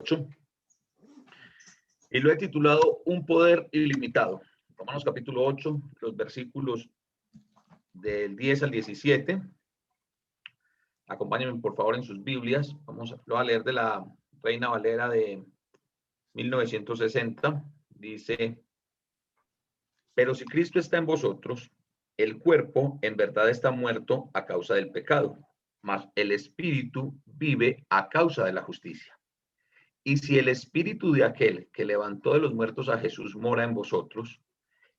8 y lo he titulado Un poder ilimitado. Romanos capítulo 8, los versículos del 10 al 17. Acompáñenme por favor en sus Biblias. Lo voy a leer de la Reina Valera de 1960. Dice: pero si Cristo está en vosotros, el cuerpo en verdad está muerto a causa del pecado, mas el espíritu vive a causa de la justicia. Y si el espíritu de aquel que levantó de los muertos a Jesús mora en vosotros,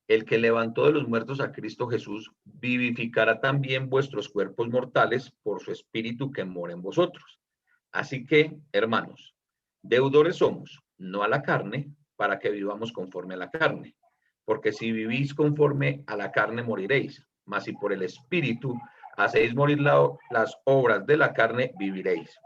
el que levantó de los muertos a Cristo Jesús vivificará también vuestros cuerpos mortales por su espíritu que mora en vosotros. Así que, hermanos, deudores somos, no a la carne, para que vivamos conforme a la carne. Porque si vivís conforme a la carne, moriréis. Mas si por el espíritu hacéis morir las obras de la carne, viviréis.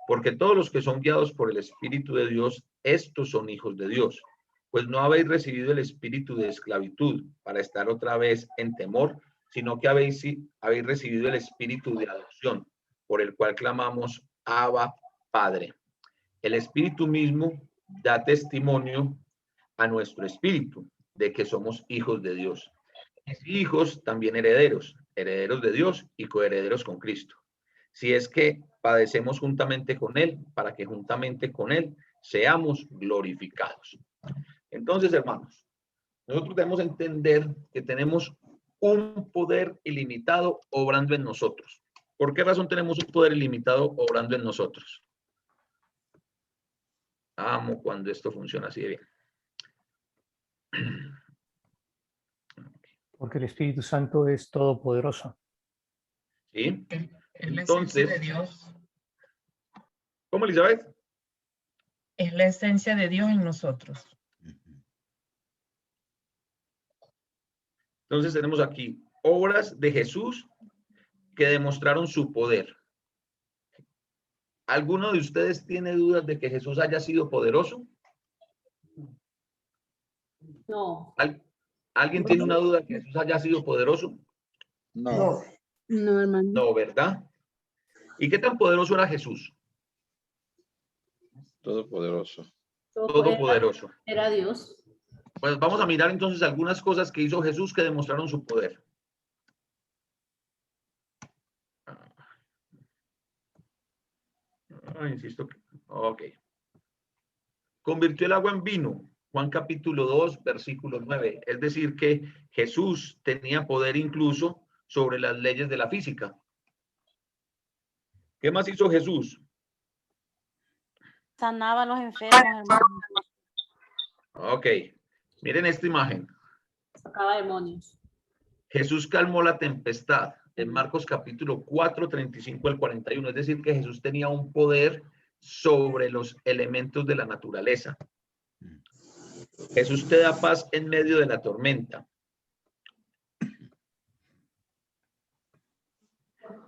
Porque todos los que son guiados por el Espíritu de Dios, estos son hijos de Dios. Pues no habéis recibido el espíritu de esclavitud para estar otra vez en temor, sino que habéis recibido el espíritu de adopción, por el cual clamamos, Abba, Padre. El Espíritu mismo da testimonio a nuestro espíritu de que somos hijos de Dios. Y hijos también herederos, herederos de Dios y coherederos con Cristo. Si es que padecemos juntamente con Él, para que juntamente con Él seamos glorificados. Entonces, hermanos, nosotros debemos entender que tenemos un poder ilimitado obrando en nosotros. ¿Por qué razón tenemos un poder ilimitado obrando en nosotros? Amo cuando esto funciona así de bien. Porque el Espíritu Santo es todopoderoso. ¿Sí? Es la esencia de Entonces, Dios. ¿cómo, Elizabeth? Es la esencia de Dios en nosotros. Entonces tenemos aquí obras de Jesús que demostraron su poder. ¿Alguno de ustedes tiene dudas de que Jesús haya sido poderoso? No. ¿Alguien tiene una duda de que Jesús haya sido poderoso? No. No, hermano. No, ¿verdad? ¿Y qué tan poderoso era Jesús? Todopoderoso. Todopoderoso. Era Dios. Pues vamos a mirar entonces algunas cosas que hizo Jesús que demostraron su poder. Insisto que... Ok. Convirtió el agua en vino. Juan capítulo 2, versículo 9. Es decir, que Jesús tenía poder incluso sobre las leyes de la física. ¿Qué más hizo Jesús? Sanaba a los enfermos, hermano. Ok. Miren esta imagen. Sacaba demonios. Jesús calmó la tempestad. En Marcos capítulo 4, 35 al 41. Es decir, que Jesús tenía un poder sobre los elementos de la naturaleza. Jesús te da paz en medio de la tormenta.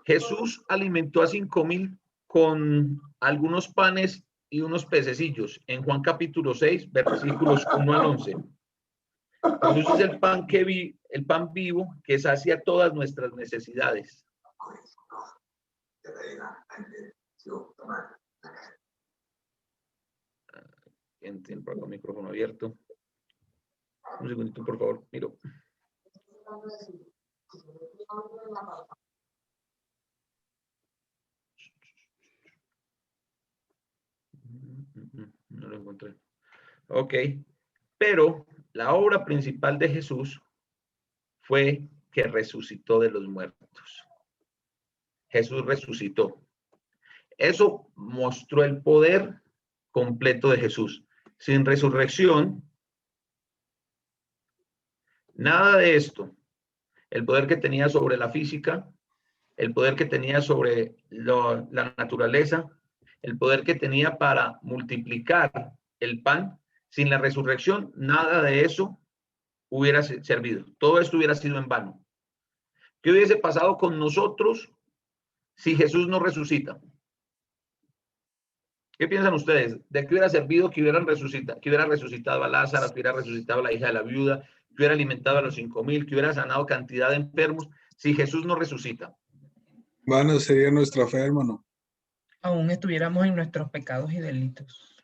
Jesús alimentó a 5,000 con algunos panes y unos pececillos. En Juan capítulo 6, versículos 1 al 11. Jesús es el pan vivo que sacia todas nuestras necesidades. ¿Quién tiene por acá el micrófono abierto? Un segundito, por favor. Miro. No lo encontré. Ok. Pero la obra principal de Jesús fue que resucitó de los muertos. Jesús resucitó. Eso mostró el poder completo de Jesús. Sin resurrección, nada de esto, el poder que tenía sobre la física, el poder que tenía sobre la naturaleza, el poder que tenía para multiplicar el pan, sin la resurrección, nada de eso hubiera servido. Todo esto hubiera sido en vano. ¿Qué hubiese pasado con nosotros si Jesús no resucita? ¿Qué piensan ustedes? ¿De qué hubiera servido que hubiera resucitado a Lázaro, que hubiera resucitado a la hija de la viuda, que hubiera alimentado a los 5,000, que hubiera sanado cantidad de enfermos, si Jesús no resucita? Vana sería nuestra fe, hermano. Aún estuviéramos en nuestros pecados y delitos.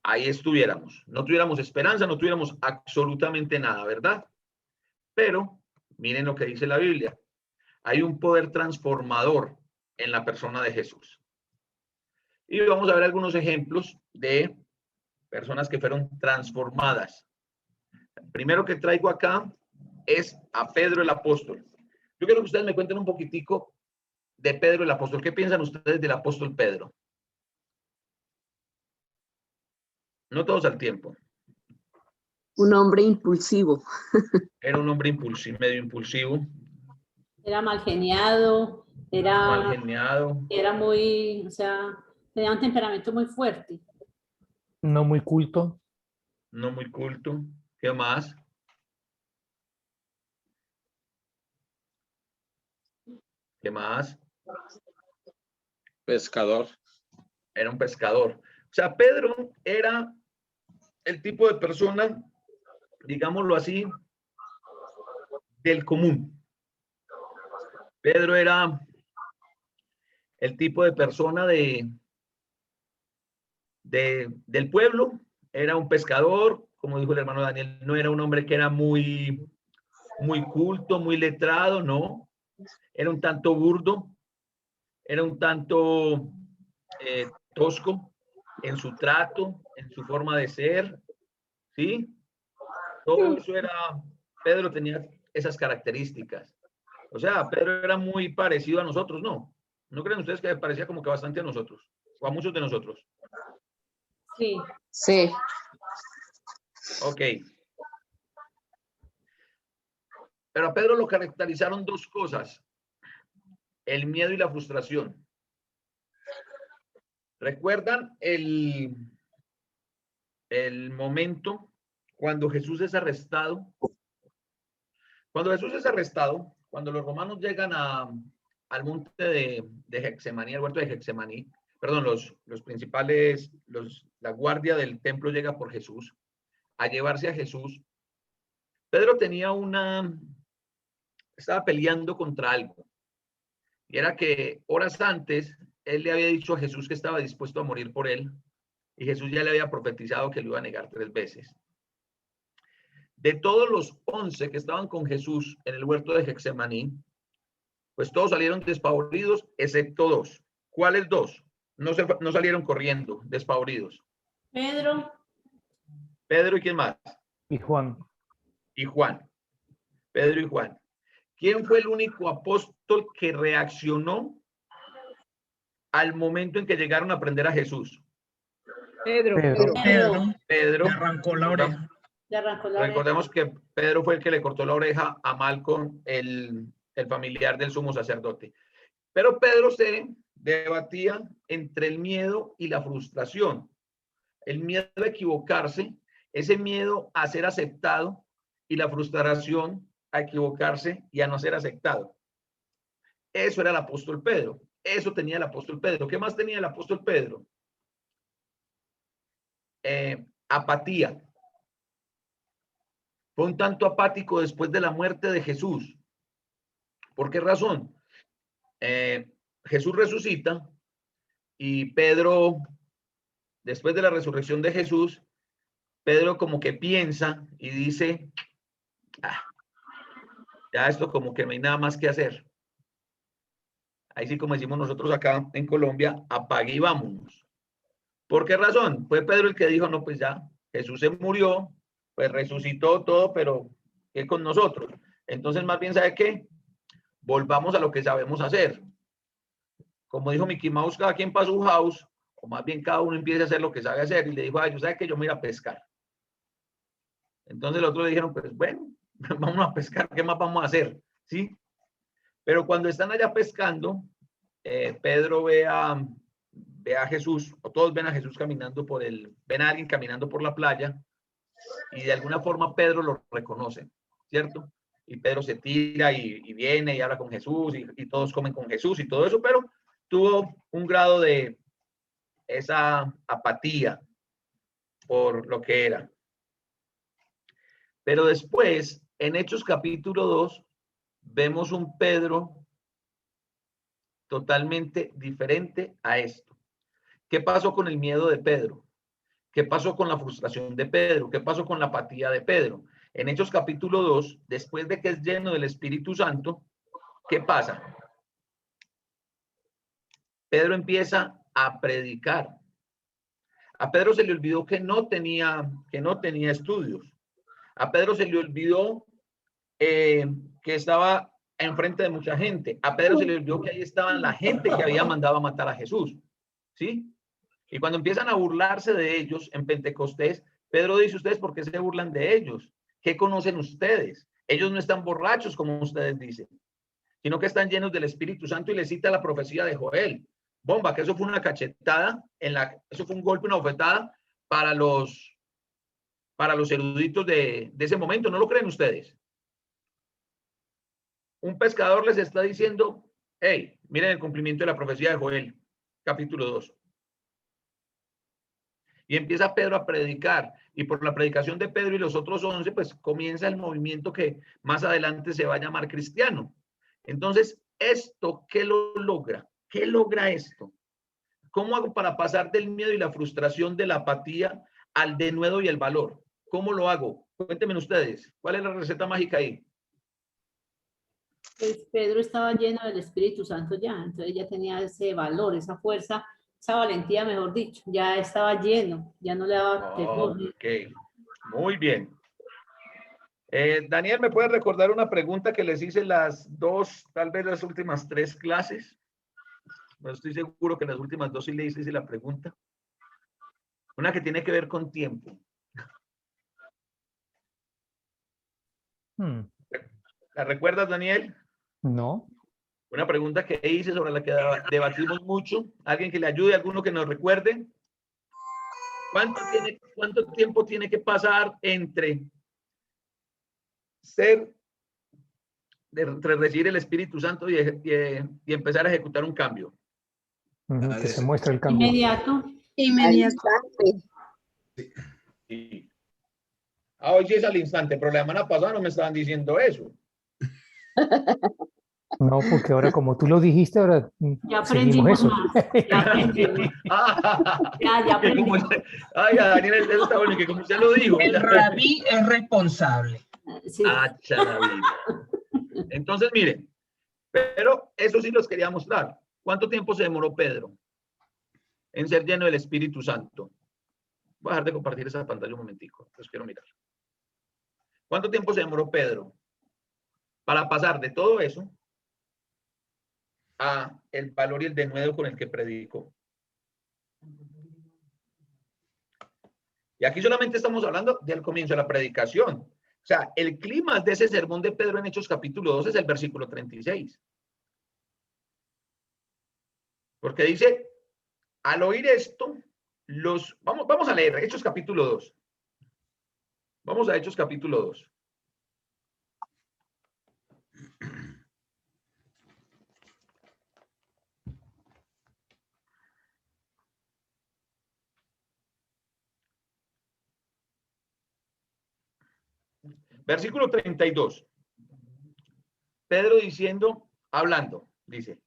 ahí estuviéramos. No tuviéramos esperanza, no tuviéramos absolutamente nada, ¿verdad? Pero miren lo que dice la Biblia. Hay un poder transformador en la persona de Jesús. Y vamos a ver algunos ejemplos de personas que fueron transformadas. El primero que traigo acá es a Pedro el apóstol. Yo quiero que ustedes me cuenten un poquitico de Pedro el apóstol. ¿Qué piensan ustedes del apóstol Pedro? No todos al tiempo. Un hombre impulsivo. Era un hombre impulsivo, medio impulsivo, Era mal geniado, mal geniado, era muy, o sea, tenía un temperamento muy fuerte. No muy culto. no muy culto. ¿Qué más? ¿Qué más? Pescador. Era un pescador. O sea, Pedro era el tipo de persona, digámoslo así, del común. Pedro era el tipo de persona del pueblo, era un pescador, como dijo el hermano Daniel, no era un hombre que era muy culto, muy letrado, no. Era un tanto burdo, era un tanto tosco en su trato, en su forma de ser, ¿sí? Todo eso era, Pedro tenía esas características. O sea, Pedro era muy parecido a nosotros, ¿no? ¿No creen ustedes que parecía como que bastante a nosotros? O a muchos de nosotros. Sí. Sí. Ok. Pero a Pedro lo caracterizaron dos cosas: el miedo y la frustración. ¿Recuerdan el momento cuando Jesús es arrestado? Cuando Jesús es arrestado, cuando los romanos llegan al monte de Getsemaní, al huerto de Getsemaní, perdón, los principales, la guardia del templo llega por Jesús a llevarse a Jesús. Pedro estaba peleando contra algo. Y era que horas antes, él le había dicho a Jesús que estaba dispuesto a morir por él. Y Jesús ya le había profetizado que lo iba a negar 3 veces. De todos los 11 que estaban con Jesús en el huerto de Getsemaní, pues todos salieron despavoridos, excepto 2. ¿Cuáles 2? No salieron corriendo, despavoridos. Pedro, Pedro y ¿quién más? Y Juan. Y Juan. Pedro y Juan. ¿Quién fue el único apóstol que reaccionó al momento en que llegaron a prender a Jesús? Pedro. Pedro. Pedro. Le arrancó la oreja. le arrancó la oreja. Recordemos que Pedro fue el que le cortó la oreja a Malco, el familiar del sumo sacerdote. Pero Pedro se debatía entre el miedo y la frustración. El miedo a equivocarse, ese miedo a ser aceptado, y la frustración a equivocarse y a no ser aceptado. Eso era el apóstol Pedro. Eso tenía el apóstol Pedro. ¿Qué más tenía el apóstol Pedro? Apatía. Fue un tanto apático después de la muerte de Jesús. ¿Por qué razón? Jesús resucita y Pedro, después de la resurrección de Jesús, Pedro como que piensa y dice, ya esto como que no hay nada más que hacer. Ahí sí, como decimos nosotros acá en Colombia, apague y vámonos. ¿Por qué razón? Fue Pedro el que dijo, no, pues ya, Jesús se murió, pues resucitó todo, pero ¿qué con nosotros? Entonces, más bien, ¿sabe qué? Volvamos a lo que sabemos hacer. Como dijo Mickey Mouse, cada quien para su house, o más bien cada uno empieza a hacer lo que sabe hacer. Y le dijo, yo sabe que yo me iba a pescar. Entonces los otros le dijeron, pues bueno, vamos a pescar, ¿qué más vamos a hacer? ¿Sí? Pero cuando están allá pescando, Pedro ve a Jesús, o todos ven a Jesús caminando ven a alguien caminando por la playa, y de alguna forma Pedro lo reconoce, ¿cierto? Y Pedro se tira y viene y habla con Jesús, y todos comen con Jesús y todo eso, pero tuvo un grado de esa apatía por lo que era. Pero después, en Hechos capítulo 2, vemos un Pedro totalmente diferente a esto. ¿Qué pasó con el miedo de Pedro? ¿Qué pasó con la frustración de Pedro? ¿Qué pasó con la apatía de Pedro? En Hechos capítulo 2, después de que es lleno del Espíritu Santo, ¿qué pasa? Pedro empieza a predicar. A Pedro se le olvidó que no tenía estudios. A Pedro se le olvidó que estaba enfrente de mucha gente. A Pedro se le olvidó que ahí estaban la gente que había mandado a matar a Jesús. ¿Sí? Y cuando empiezan a burlarse de ellos en Pentecostés, Pedro dice: ¿ustedes por qué se burlan de ellos? ¿Qué conocen ustedes? Ellos no están borrachos como ustedes dicen, sino que están llenos del Espíritu Santo, y les cita la profecía de Joel. Bomba, que eso fue una cachetada, eso fue un golpe, una bofetada para los eruditos de ese momento. ¿No lo creen ustedes? Un pescador les está diciendo: hey, miren el cumplimiento de la profecía de Joel, capítulo 2. Y empieza Pedro a predicar, y por la predicación de Pedro y los otros 11, pues comienza el movimiento que más adelante se va a llamar cristiano. Entonces, ¿esto qué lo logra? ¿Qué logra esto? ¿Cómo hago para pasar del miedo y la frustración, de la apatía, al denuedo y el valor? ¿Cómo lo hago? Cuéntenme ustedes, ¿cuál es la receta mágica ahí? Pues Pedro estaba lleno del Espíritu Santo ya, entonces ya tenía ese valor, esa fuerza, esa valentía, mejor dicho, ya estaba lleno, ya no le daba temor. Ok, muy bien. Daniel, ¿me puedes recordar una pregunta que les hice las dos, tal vez las últimas 3 clases? No estoy seguro que las últimas 2 sí le hice la pregunta. Una que tiene que ver con tiempo. ¿La recuerdas, Daniel? No. Una pregunta que hice sobre la que debatimos mucho. ¿Alguien que le ayude? ¿Alguno que nos recuerde? ¿Cuánto tiempo tiene que pasar entre recibir el Espíritu Santo y empezar a ejecutar un cambio? Que se muestra el cambio. Inmediato. Sí. Hoy sí es al instante, pero la semana pasada no me estaban diciendo eso. No, porque ahora como tú lo dijiste, ahora Ya seguimos aprendimos eso. más. Ya aprendimos. Ya aprendimos. Ay, Daniel, eso está bueno, que como usted lo dijo. El rabí es responsable. Sí. Entonces, miren, pero eso sí los quería mostrar. ¿Cuánto tiempo se demoró Pedro en ser lleno del Espíritu Santo? Voy a dejar de compartir esa pantalla un momentico, los quiero mirar. ¿Cuánto tiempo se demoró Pedro para pasar de todo eso a el valor y el denuedo con el que predicó? Y aquí solamente estamos hablando del comienzo de la predicación. O sea, el clima de ese sermón de Pedro en Hechos capítulo 2 es el versículo 36. Porque dice: al oír esto, vamos a leer Hechos capítulo 2. Vamos a Hechos capítulo 2. Versículo 32. Pedro hablando, dice: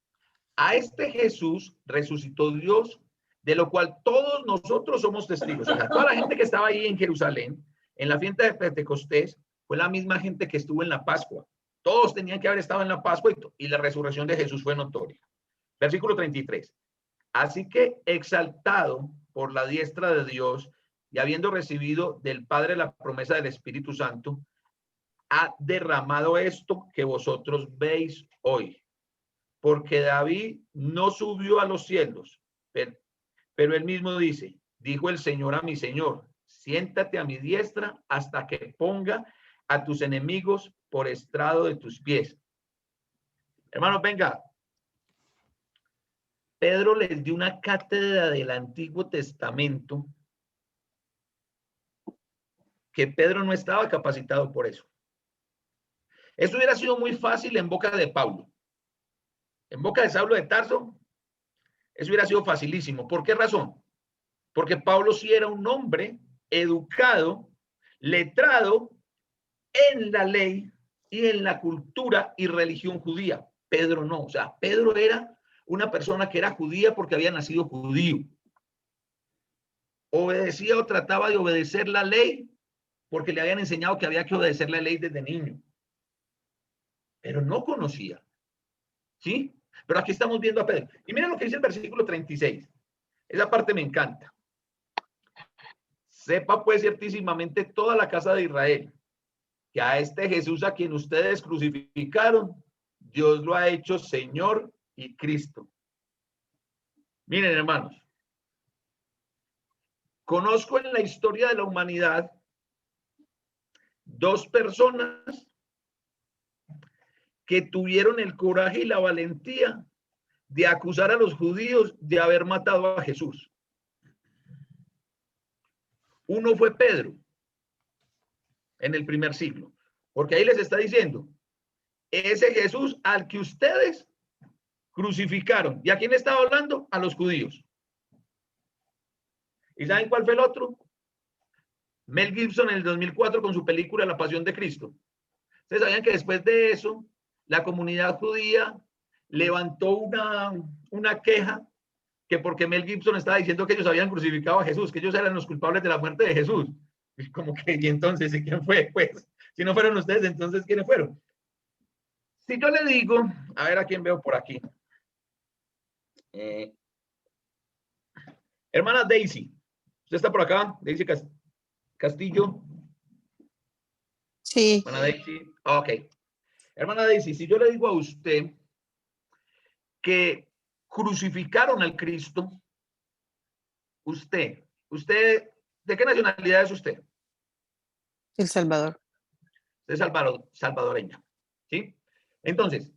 a este Jesús resucitó Dios, de lo cual todos nosotros somos testigos. O sea, toda la gente que estaba ahí en Jerusalén, en la fiesta de Pentecostés, fue la misma gente que estuvo en la Pascua. Todos tenían que haber estado en la Pascua, y la resurrección de Jesús fue notoria. Versículo 33. Así que, exaltado por la diestra de Dios y habiendo recibido del Padre la promesa del Espíritu Santo, ha derramado esto que vosotros veis hoy. Porque David no subió a los cielos, pero él mismo dice: dijo el Señor a mi Señor, siéntate a mi diestra hasta que ponga a tus enemigos por estrado de tus pies. Hermanos, venga. Pedro les dio una cátedra del Antiguo Testamento que Pedro no estaba capacitado por eso. Eso hubiera sido muy fácil en boca de Pablo. En boca de Saulo de Tarso, eso hubiera sido facilísimo. ¿Por qué razón? Porque Pablo sí era un hombre educado, letrado en la ley y en la cultura y religión judía. Pedro no. O sea, Pedro era una persona que era judía porque había nacido judío. obedecía o trataba de obedecer la ley porque le habían enseñado que había que obedecer la ley desde niño. Pero no conocía. ¿Sí? Pero aquí estamos viendo a Pedro. Y miren lo que dice el versículo 36. Esa parte me encanta. Sepa pues ciertísimamente toda la casa de Israel que a este Jesús a quien ustedes crucificaron, Dios lo ha hecho Señor y Cristo. Miren, hermanos, conozco en la historia de la humanidad dos personas que tuvieron el coraje y la valentía de acusar a los judíos de haber matado a Jesús. Uno fue Pedro en el primer siglo, porque ahí les está diciendo, ese Jesús al que ustedes crucificaron. ¿Y a quién estaba hablando? A los judíos. ¿Y saben cuál fue el otro? Mel Gibson en el 2004 con su película La Pasión de Cristo. Ustedes sabían que después de eso, la comunidad judía levantó una queja que porque Mel Gibson estaba diciendo que ellos habían crucificado a Jesús, que ellos eran los culpables de la muerte de Jesús. Y como que, y entonces, ¿quién fue? Pues, si no fueron ustedes, entonces, ¿quiénes fueron? Si yo le digo, a ver a quién veo por aquí. Hermana Daisy, ¿usted está por acá? Daisy Castillo. Sí. Hermana Daisy, ok. Hermana Daisy, si yo le digo a usted que crucificaron al Cristo, usted, ¿de qué nacionalidad es usted? El Salvador. Es salvadoreña, ¿sí? Entonces,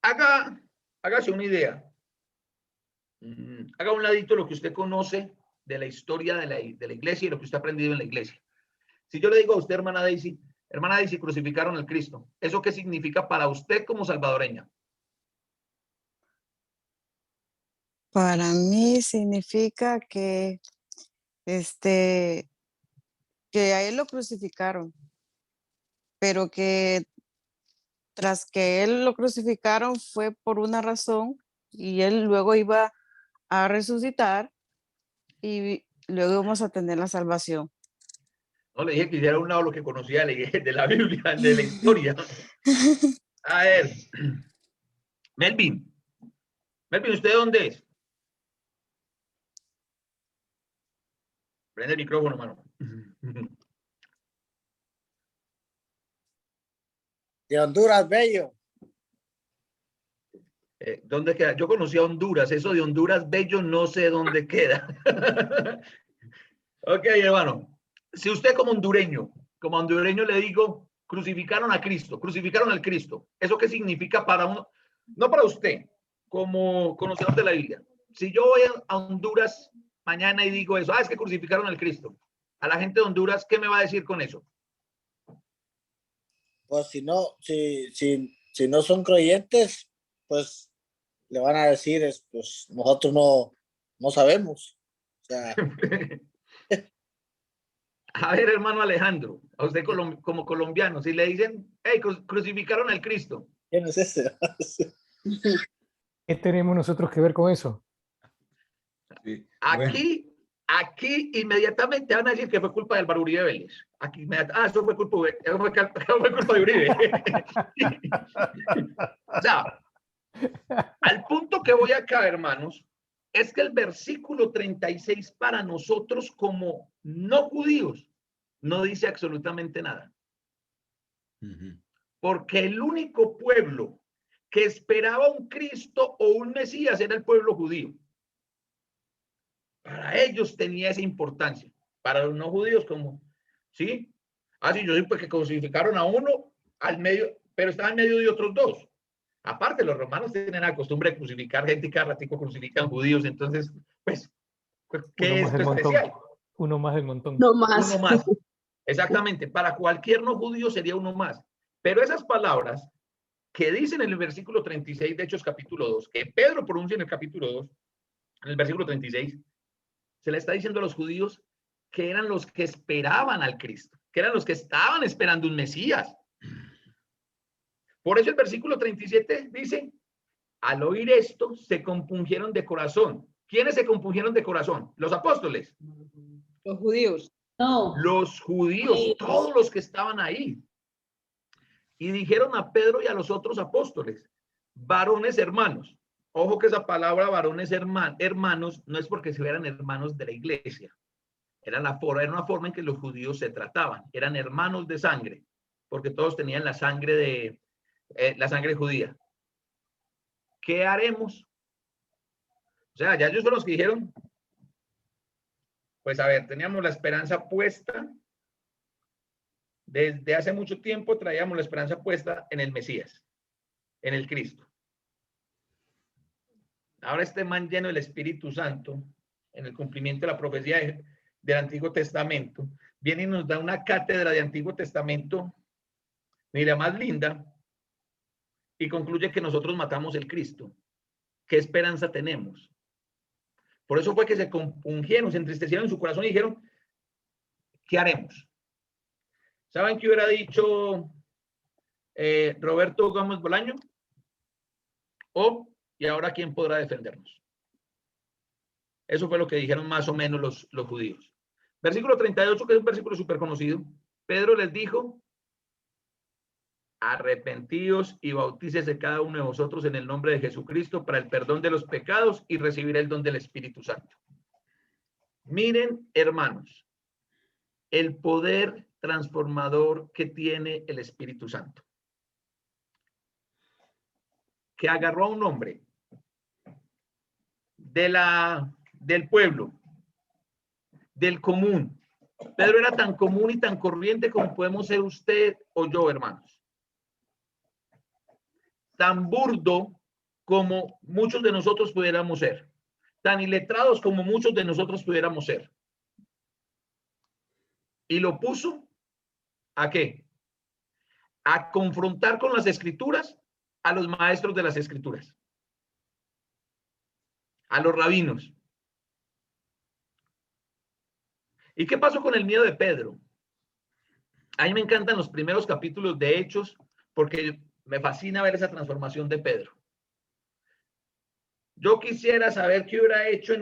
hágase una idea. Haga un ladito lo que usted conoce de la historia de la iglesia y lo que usted ha aprendido en la iglesia. Si yo le digo a usted, hermana Daisy, crucificaron al Cristo, ¿eso qué significa para usted como salvadoreña? Para mí significa que a él lo crucificaron, pero que tras que él lo crucificaron fue por una razón y él luego iba a resucitar y luego vamos a tener la salvación. No, le dije que hiciera a un lado lo que conocía de la Biblia, de la historia. A ver, Melvin, ¿usted de dónde es? Prende el micrófono, mano. De Honduras, bello. ¿Dónde queda? Yo conocí a Honduras, eso de Honduras bello no sé dónde queda. Ok, hermano. Si usted como hondureño le digo, crucificaron a Cristo, crucificaron al Cristo, ¿eso qué significa para uno? No para usted, como conocedor de la Biblia. Si yo voy a Honduras mañana y digo eso, es que crucificaron al Cristo, a la gente de Honduras, ¿qué me va a decir con eso? Pues si no son creyentes, pues le van a decir, pues nosotros no sabemos. O sea, a ver, hermano Alejandro, a usted como colombiano, si le dicen, hey, crucificaron al Cristo. ¿Quién es ese? ¿Qué tenemos nosotros que ver con eso? Sí, Aquí inmediatamente van a decir que fue culpa del Álvaro Uribe Vélez. Aquí eso fue culpa de Uribe. O sea, al punto que voy acá, hermanos, es que el versículo 36 para nosotros como no judíos no dice absolutamente nada. Porque el único pueblo que esperaba un Cristo o un Mesías era el pueblo judío. Para ellos tenía esa importancia. Para los no judíos, como, ¿sí? Sí, yo digo que crucificaron a uno al medio, pero estaba en medio de otros dos. Aparte, los romanos tienen la costumbre de crucificar gente y cada ratico crucifican judíos. Entonces, pues, ¿qué es esto especial? Uno más del montón. No más. Uno más. Exactamente. Para cualquier no judío sería uno más. Pero esas palabras que dicen en el versículo 36 de Hechos capítulo 2, que Pedro pronuncia en el capítulo 2, en el versículo 36, se le está diciendo a los judíos que eran los que esperaban al Cristo, que eran los que estaban esperando un Mesías. Por eso el versículo 37 dice, al oír esto, se compungieron de corazón. ¿Quiénes se compungieron de corazón? Los apóstoles. Los judíos. No, Los judíos, todos los que estaban ahí. Y dijeron a Pedro y a los otros apóstoles, varones hermanos. Ojo que esa palabra varones hermanos no es porque se eran hermanos de la iglesia. Era una forma en que los judíos se trataban. Eran hermanos de sangre, porque todos tenían la sangre judía. ¿Qué haremos? O sea, ya ellos son los que dijeron, pues a ver, teníamos la esperanza puesta, desde hace mucho tiempo traíamos la esperanza puesta en el Mesías, en el Cristo. Ahora este man lleno del Espíritu Santo, en el cumplimiento de la profecía del Antiguo Testamento, viene y nos da una cátedra de Antiguo Testamento, mira, más linda, y concluye que nosotros matamos el Cristo. ¿Qué esperanza tenemos? Por eso fue que se compungieron, se entristecieron en su corazón y dijeron, ¿qué haremos? ¿Saben qué hubiera dicho Roberto Gómez Bolaño? ¿Y ahora quién podrá defendernos? Eso fue lo que dijeron más o menos los judíos. Versículo 38, que es un versículo súper conocido. Pedro les dijo, arrepentíos y bautícese cada uno de vosotros en el nombre de Jesucristo para el perdón de los pecados y recibir el don del Espíritu Santo. Miren, hermanos, el poder transformador que tiene el Espíritu Santo. Que agarró a un hombre del pueblo, del común. Pedro era tan común y tan corriente como podemos ser usted o yo, hermanos. Tan burdo como muchos de nosotros pudiéramos ser, tan iletrados como muchos de nosotros pudiéramos ser. Y lo puso ¿a qué? A confrontar con las escrituras a los maestros de las escrituras, a los rabinos. ¿Y qué pasó con el miedo de Pedro? A mí me encantan los primeros capítulos de Hechos porque me fascina ver esa transformación de Pedro. Yo quisiera saber qué hubiera hecho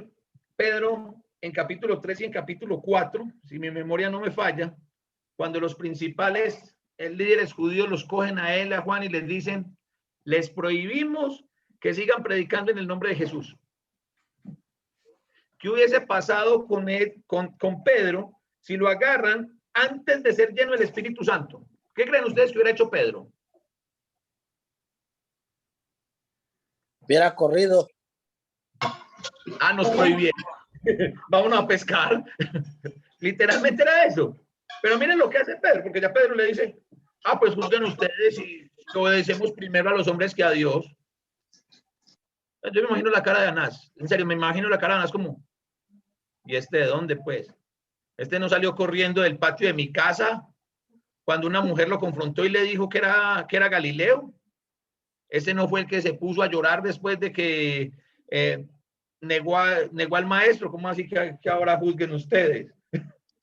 Pedro en capítulo 3 y en capítulo 4, si mi memoria no me falla, cuando los principales líderes judíos los cogen a él, a Juan, y les dicen, les prohibimos que sigan predicando en el nombre de Jesús. ¿Qué hubiese pasado con Pedro si lo agarran antes de ser lleno del Espíritu Santo? ¿Qué creen ustedes que hubiera hecho Pedro? Hubiera corrido. Nos prohibieron. Vámonos a pescar. Literalmente era eso. Pero miren lo que hace Pedro, porque ya Pedro le dice, pues juzguen ustedes y obedecemos primero a los hombres que a Dios. Yo me imagino la cara de Anás. En serio, me imagino la cara de Anás como, ¿y este de dónde, pues? Este no salió corriendo del patio de mi casa cuando una mujer lo confrontó y le dijo que era Galileo. Ese no fue el que se puso a llorar después de que negó al maestro. ¿Cómo así que ahora juzguen ustedes?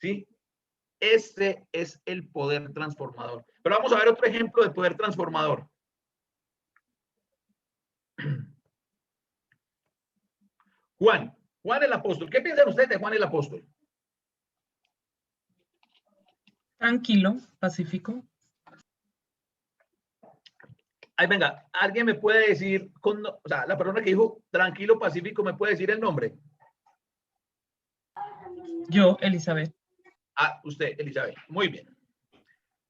¿Sí? Ese es el poder transformador. Pero vamos a ver otro ejemplo de poder transformador. Juan el apóstol. ¿Qué piensan ustedes de Juan el apóstol? Tranquilo, pacífico. Ay, venga, ¿alguien me puede decir, la persona que dijo tranquilo, pacífico, me puede decir el nombre? Yo, Elizabeth. Usted, Elizabeth. Muy bien.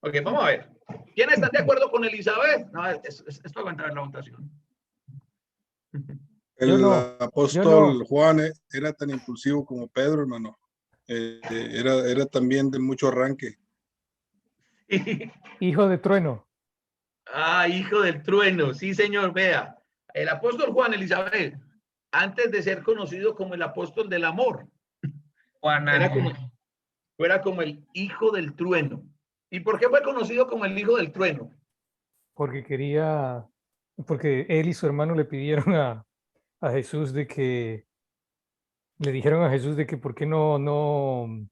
Ok, vamos a ver. ¿Quiénes están de acuerdo con Elizabeth? No, esto aguanta la votación. El apóstol Juan era tan impulsivo como Pedro, hermano. Era también de mucho arranque. Hijo de trueno. Hijo del trueno. Sí, señor, vea. El apóstol Juan, Elizabeth, antes de ser conocido como el apóstol del amor, era como el hijo del trueno. ¿Y por qué fue conocido como el hijo del trueno? Porque él y su hermano le pidieron a Jesús le dijeron a Jesús de que por qué no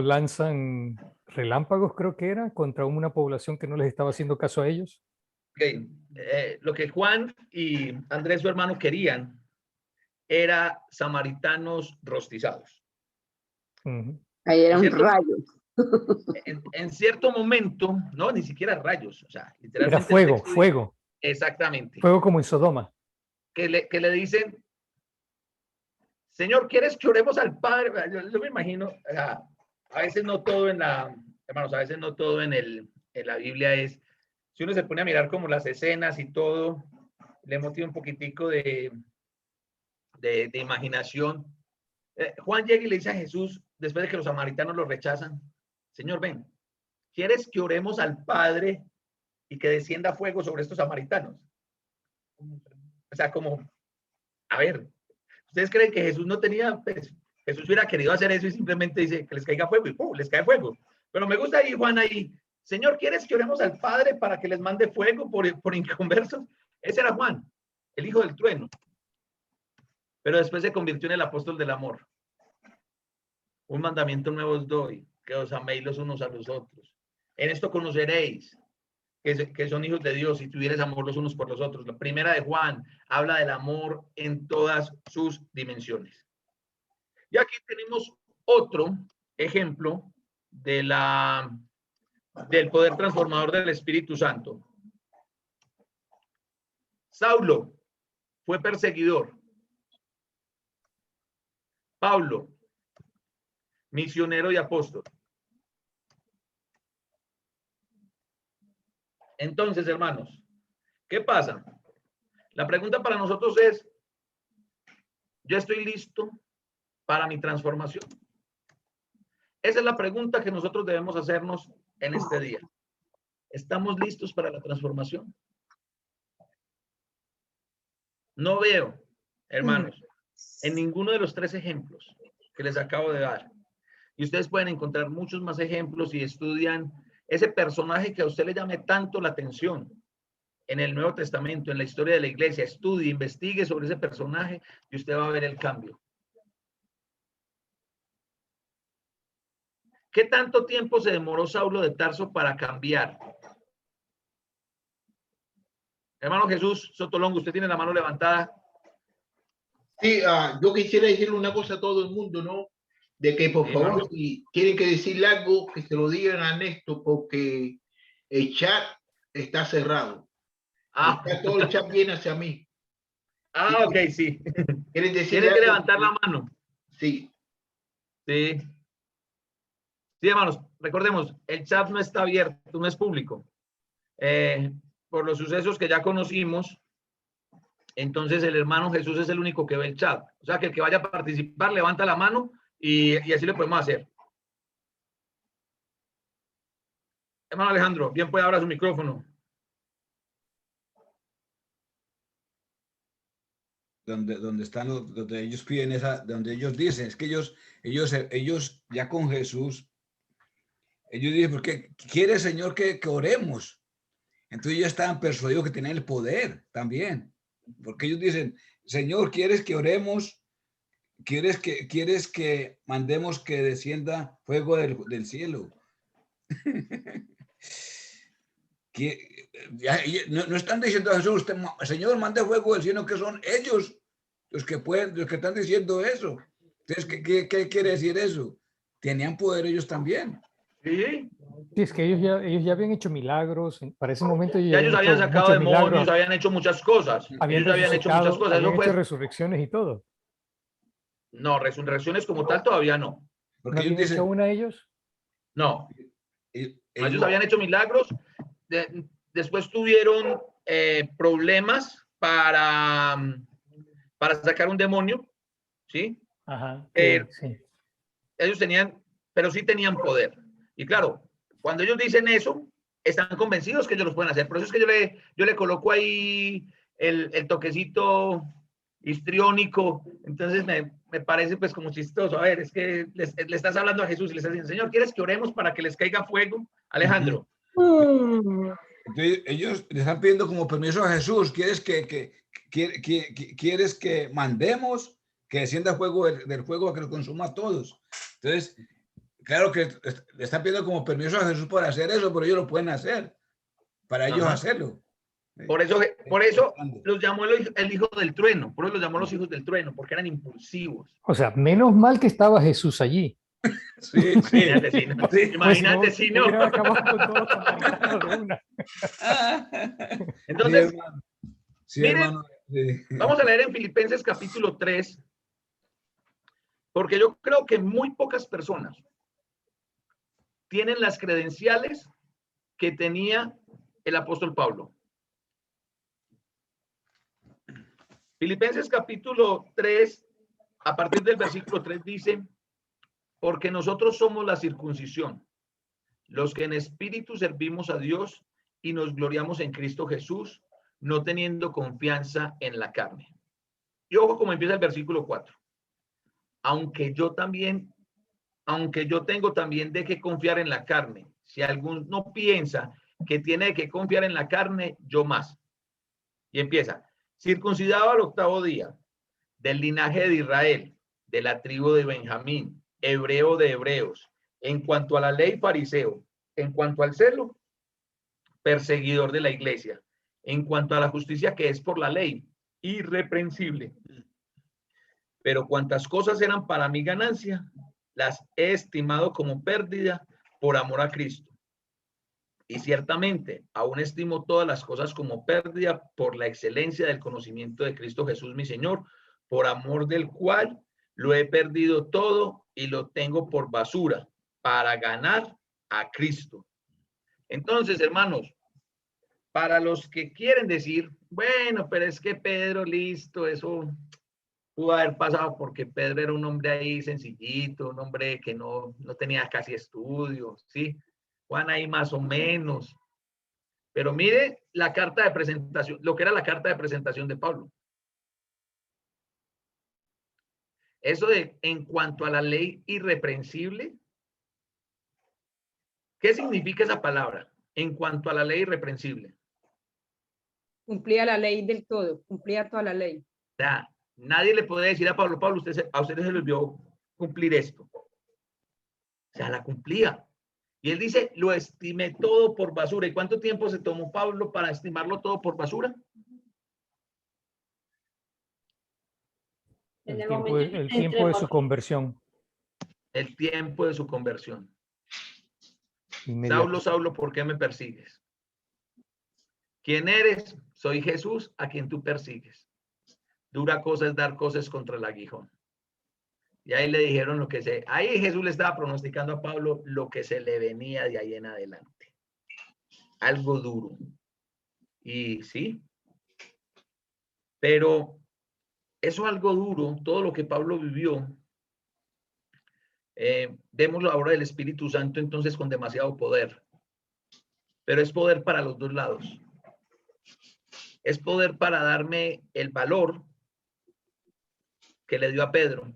lanzan relámpagos, creo que era, contra una población que no les estaba haciendo caso a ellos. Okay. Lo que Juan y Andrés, su hermano, querían era samaritanos rostizados. Ahí era un ¿Cierto? rayo. En cierto momento, no, ni siquiera rayos, o sea, literalmente. Era fuego, el texto dice- fuego. Exactamente. Fuego como en Sodoma. Que le dicen, Señor, ¿quieres que oremos al Padre? Yo me imagino, o sea, a veces no todo hermanos, a veces no todo en la Biblia es, si uno se pone a mirar como las escenas y todo, le motiva un poquitico de imaginación. Juan llega y le dice a Jesús, después de que los samaritanos lo rechazan, Señor, ven, ¿quieres que oremos al Padre y que descienda fuego sobre estos samaritanos? O sea, como, a ver, ¿ustedes creen que Jesús no tenía, pues, Jesús hubiera querido hacer eso y simplemente dice que les caiga fuego y ¡pum! Les cae fuego? Pero me gusta ahí, Juan, ahí, Señor, ¿quieres que oremos al Padre para que les mande fuego por inconversos? Ese era Juan, el hijo del trueno. Pero después se convirtió en el apóstol del amor. Un mandamiento nuevo os doy, que os améis los unos a los otros. En esto conoceréis que son hijos de Dios y tuvieres amor los unos por los otros. La primera de Juan habla del amor en todas sus dimensiones. Y aquí tenemos otro ejemplo del poder transformador del Espíritu Santo. Saulo fue perseguidor. Pablo, misionero y apóstol. Entonces, hermanos, ¿qué pasa? La pregunta para nosotros es, ¿yo estoy listo para mi transformación? Esa es la pregunta que nosotros debemos hacernos en este día. ¿Estamos listos para la transformación? No veo, hermanos, en ninguno de los 3 ejemplos que les acabo de dar. Y ustedes pueden encontrar muchos más ejemplos y estudian ese personaje que a usted le llame tanto la atención en el Nuevo Testamento, en la historia de la iglesia. Estudie, investigue sobre ese personaje y usted va a ver el cambio. ¿Qué tanto tiempo se demoró Saulo de Tarso para cambiar? Hermano Jesús Sotolongo, usted tiene la mano levantada. Sí, yo quisiera decirle una cosa a todo el mundo, ¿no? De que por favor, si tienen que decirle algo, que se lo digan a Néstor, porque el chat está cerrado. Está todo el chat viene hacia mí. Ok, sí. ¿Quieren decirle Tienen que algo? levantar la mano. Sí. Sí. Sí, hermanos, recordemos, el chat no está abierto, no es público. Por los sucesos que ya conocimos, entonces el hermano Jesús es el único que ve el chat. O sea, que el que vaya a participar levanta la mano y así lo podemos hacer. Hermano Alejandro, bien puede abrir su micrófono. Donde ellos piden donde ellos dicen, es que ellos ya con Jesús, ellos dicen, ¿por qué quiere Señor que oremos? Entonces ellos estaban persuadidos que tenían el poder también, porque ellos dicen, Señor, ¿quieres que oremos? ¿Quieres que mandemos que descienda fuego del cielo? No están diciendo a Jesús, Señor, mande fuego del cielo, que son ellos los que están diciendo eso. Entonces, ¿qué quiere decir eso? Tenían poder ellos también. Sí. Sí, es que ellos ya habían hecho milagros. Para ese momento ya ellos habían sacado demonios, habían hecho muchas cosas. Habían hecho resurrecciones y todo. No, resurrecciones como tal todavía no. ¿No habían hecho una ellos? No. Ellos habían hecho milagros. Después tuvieron problemas para sacar un demonio, ¿sí? Ajá. Sí. Ellos pero sí tenían poder. Y claro, cuando ellos dicen eso, están convencidos que ellos los pueden hacer. Por eso es que yo le coloco ahí el toquecito histriónico. Entonces me parece pues como chistoso. A ver, es que le estás hablando a Jesús y le estás diciendo, Señor, ¿quieres que oremos para que les caiga fuego? Alejandro. Entonces, ellos le están pidiendo como permiso a Jesús, ¿quieres que mandemos que descienda fuego del fuego a que lo consuma a todos? Entonces, claro que le están pidiendo como permiso a Jesús para hacer eso, pero ellos lo pueden hacer, para ellos hacerlo. Por eso los llamó el hijo del trueno, por eso los llamó los hijos del trueno, porque eran impulsivos. O sea, menos mal que estaba Jesús allí. Sí, sí. Imagínate si no. Sí. Imagínate si no. Hubiera acabado con todos contaminados de una. Entonces, Sí, hermano. Sí, miren, hermano. Sí. vamos a leer en Filipenses capítulo 3, porque yo creo que muy pocas personas tienen las credenciales que tenía el apóstol Pablo. Filipenses capítulo 3, a partir del versículo 3 dice, porque nosotros somos la circuncisión, los que en espíritu servimos a Dios y nos gloriamos en Cristo Jesús, no teniendo confianza en la carne. Y ojo como empieza el versículo 4. Aunque yo tengo también de qué confiar en la carne. Si alguno piensa que tiene que confiar en la carne, yo más. Y empieza, circuncidado al 8º día, del linaje de Israel, de la tribu de Benjamín, hebreo de hebreos, en cuanto a la ley fariseo, en cuanto al celo, perseguidor de la iglesia, en cuanto a la justicia que es por la ley, irreprensible. Pero cuantas cosas eran para mi ganancia, las he estimado como pérdida por amor a Cristo. Y ciertamente, aún estimo todas las cosas como pérdida por la excelencia del conocimiento de Cristo Jesús, mi Señor, por amor del cual lo he perdido todo y lo tengo por basura para ganar a Cristo. Entonces, hermanos, para los que quieren decir, bueno, pero es que Pedro, listo, eso pudo haber pasado porque Pedro era un hombre ahí sencillito, un hombre que no tenía casi estudios, ¿sí? Juan ahí más o menos. Pero mire la carta de presentación, lo que era la carta de presentación de Pablo. Eso de en cuanto a la ley irreprensible, ¿qué significa esa palabra? En cuanto a la ley irreprensible. Cumplía la ley del todo, cumplía toda la ley. O sea, nadie le puede decir a Pablo, a ustedes se les olvidó cumplir esto. O sea, la cumplía. Y él dice, lo estimé todo por basura. ¿Y cuánto tiempo se tomó Pablo para estimarlo todo por basura? El tiempo de su conversión. El tiempo de su conversión. Inmediato. Saulo, Saulo, ¿por qué me persigues? ¿Quién eres? Soy Jesús, a quien tú persigues. Dura cosa es dar cosas contra el aguijón. Y ahí le dijeron lo que se... Ahí Jesús le estaba pronosticando a Pablo lo que se le venía de ahí en adelante. Algo duro. Y sí. Pero eso algo duro, todo lo que Pablo vivió, vemos la obra del Espíritu Santo entonces con demasiado poder. Pero es poder para los dos lados. Es poder para darme el valor que le dio a Pedro,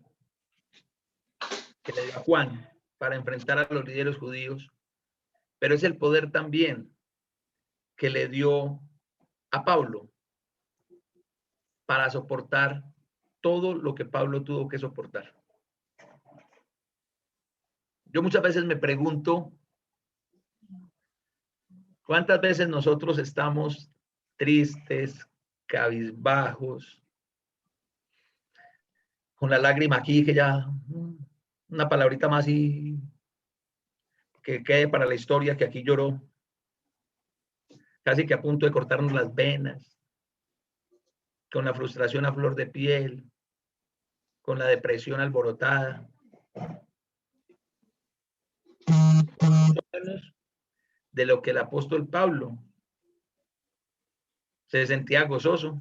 que le dio a Juan, para enfrentar a los líderes judíos, pero es el poder también que le dio a Pablo para soportar todo lo que Pablo tuvo que soportar. Yo muchas veces me pregunto, ¿cuántas veces nosotros estamos tristes, cabizbajos, con la lágrima aquí, que ya una palabrita más y que quede para la historia, que aquí lloró, casi que a punto de cortarnos las venas, con la frustración a flor de piel, con la depresión alborotada? De lo que el apóstol Pablo se sentía gozoso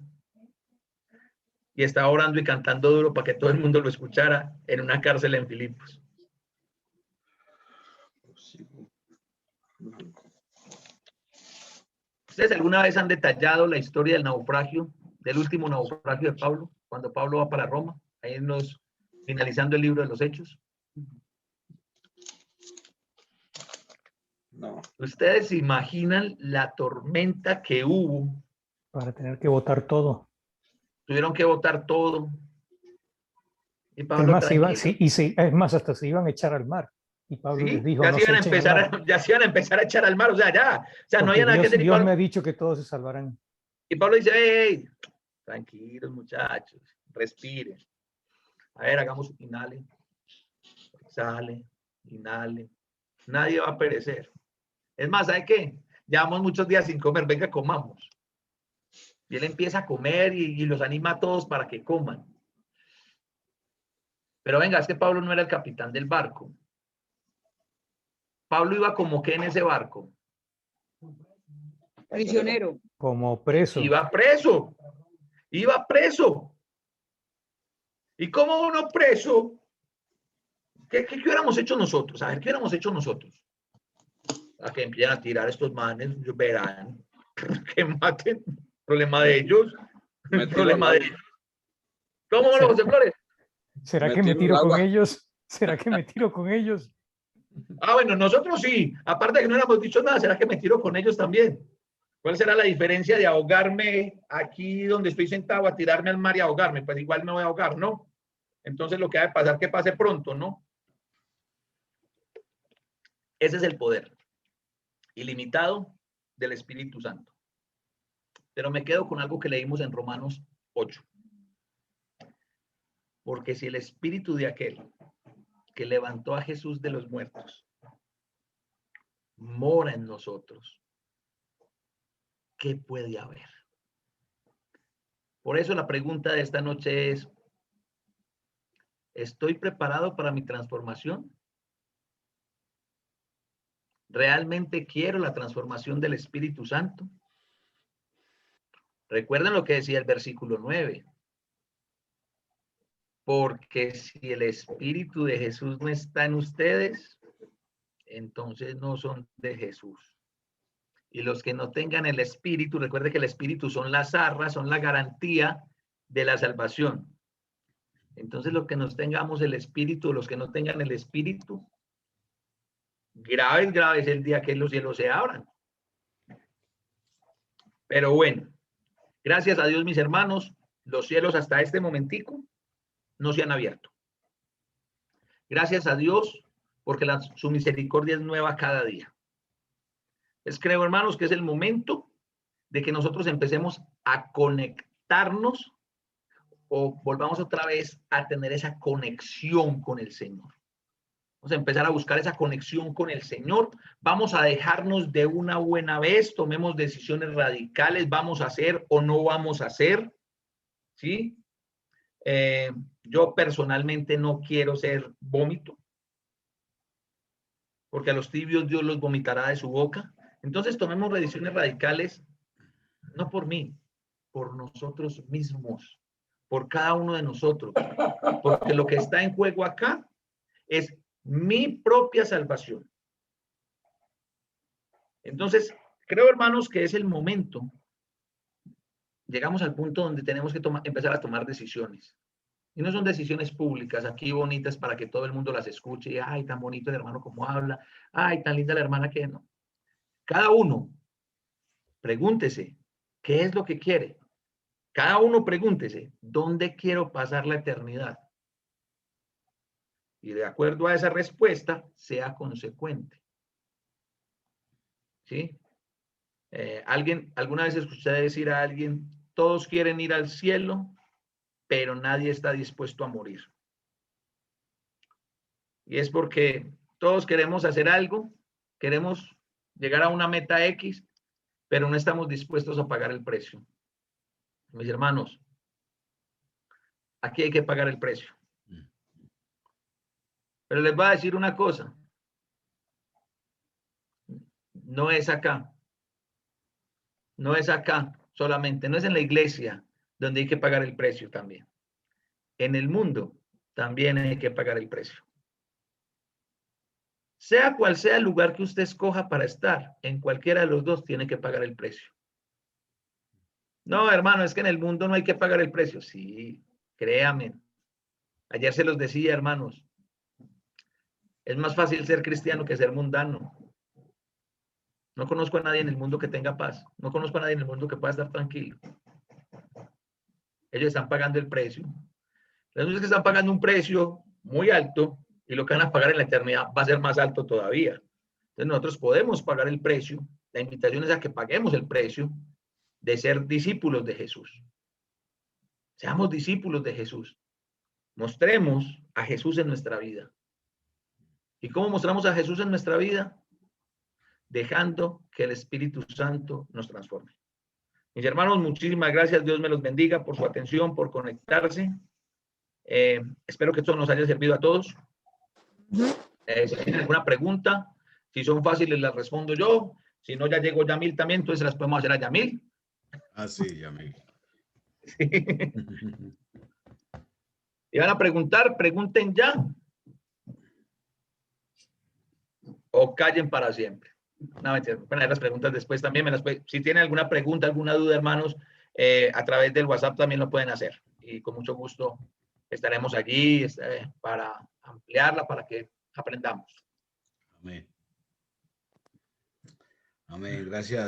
y estaba orando y cantando duro para que todo el mundo lo escuchara en una cárcel en Filipos. ¿Ustedes alguna vez han detallado la historia del naufragio, del último naufragio de Pablo, cuando Pablo va para Roma, ahí finalizando el libro de los Hechos? No. ¿Ustedes se imaginan la tormenta que hubo? Para tener que votar todo. Tuvieron que votar todo. Y Pablo, es más, hasta se iban a echar al mar. Y Pablo les dijo, ya se iban a empezar a echar al mar, o sea, no había nada que hacer. Dios me ha dicho que todos se salvarán. Y Pablo dice, hey, tranquilos muchachos, respiren. A ver, hagamos inhale, exhale, inhale. Nadie va a perecer. Es más, ¿sabe qué? Llevamos muchos días sin comer, venga, comamos. Y él empieza a comer y los anima a todos para que coman. Pero venga, es que Pablo no era el capitán del barco. Pablo iba como que en ese barco. Prisionero. Como preso. Iba preso. Iba preso. ¿Y cómo uno preso? ¿Qué hubiéramos hecho nosotros? A ver, ¿qué hubiéramos hecho nosotros? A que empiecen a tirar estos manes, verán, que maten. Problema de ellos. Problema de ellos. ¿Cómo no, José Flores? ¿Será que me tiro con ellos? ¿Será que me tiro con ellos? Ah, bueno, nosotros sí. Aparte de que no hemos dicho nada, ¿será que me tiro con ellos también? ¿Cuál será la diferencia de ahogarme aquí donde estoy sentado a tirarme al mar y ahogarme? Pues igual me voy a ahogar, ¿no? Entonces lo que ha de pasar, que pase pronto, ¿no? Ese es el poder ilimitado del Espíritu Santo. Pero me quedo con algo que leímos en Romanos 8. Porque si el espíritu de aquel que levantó a Jesús de los muertos mora en nosotros, ¿qué puede haber? Por eso la pregunta de esta noche es, ¿estoy preparado para mi transformación? ¿Realmente quiero la transformación del Espíritu Santo? Recuerden lo que decía el versículo 9. Porque si el Espíritu de Jesús no está en ustedes, entonces no son de Jesús. Y los que no tengan el Espíritu, recuerde que el Espíritu son las arras, son la garantía de la salvación. Entonces los que nos tengamos el Espíritu, los que no tengan el Espíritu, grave es el día que los cielos se abran. Pero bueno, gracias a Dios, mis hermanos, los cielos hasta este momentico no se han abierto. Gracias a Dios, porque su misericordia es nueva cada día. Les creo, hermanos, que es el momento de que nosotros empecemos a conectarnos o volvamos otra vez a tener esa conexión con el Señor. Vamos a empezar a buscar esa conexión con el Señor. Vamos a dejarnos de una buena vez, tomemos decisiones radicales, vamos a hacer o no vamos a hacer, ¿sí? Yo personalmente no quiero ser vómito, porque a los tibios Dios los vomitará de su boca. Entonces tomemos decisiones radicales, no por mí, por nosotros mismos, por cada uno de nosotros, porque lo que está en juego acá es mi propia salvación. Entonces, creo, hermanos, que es el momento. Llegamos al punto donde tenemos que empezar a tomar decisiones. Y no son decisiones públicas, aquí bonitas para que todo el mundo las escuche. Y, ay, tan bonito el hermano como habla. Ay, tan linda la hermana que no. Cada uno, pregúntese, ¿qué es lo que quiere? Cada uno pregúntese, ¿dónde quiero pasar la eternidad? Y de acuerdo a esa respuesta, sea consecuente. ¿Sí? ¿Alguna vez escuché decir a alguien, todos quieren ir al cielo, pero nadie está dispuesto a morir? Y es porque todos queremos hacer algo, queremos llegar a una meta X, pero no estamos dispuestos a pagar el precio. Mis hermanos, aquí hay que pagar el precio. Pero les voy a decir una cosa. No es acá. No es acá solamente. No es en la iglesia donde hay que pagar el precio también. En el mundo también hay que pagar el precio. Sea cual sea el lugar que usted escoja para estar, en cualquiera de los dos tiene que pagar el precio. No, hermano, es que en el mundo no hay que pagar el precio. Sí, créame. Ayer se los decía, hermanos. Es más fácil ser cristiano que ser mundano. No conozco a nadie en el mundo que tenga paz. No conozco a nadie en el mundo que pueda estar tranquilo. Ellos están pagando el precio. Los que están pagando un precio muy alto y lo que van a pagar en la eternidad va a ser más alto todavía. Entonces nosotros podemos pagar el precio. La invitación es a que paguemos el precio de ser discípulos de Jesús. Seamos discípulos de Jesús. Mostremos a Jesús en nuestra vida. ¿Y cómo mostramos a Jesús en nuestra vida? Dejando que el Espíritu Santo nos transforme. Mis hermanos, muchísimas gracias. Dios me los bendiga por su atención, por conectarse. Espero que esto nos haya servido a todos. Si tienen alguna pregunta, si son fáciles las respondo yo. Si no, ya llegó Yamil también, entonces las podemos hacer a Yamil. Ah, sí, Yamil. Sí. Y van a preguntar, pregunten ya. O callen para siempre. No, bueno, las preguntas después también si tienen alguna pregunta, alguna duda, hermanos, a través del WhatsApp también lo pueden hacer. Y con mucho gusto estaremos allí para ampliarla, para que aprendamos. Amén. Amén. Gracias.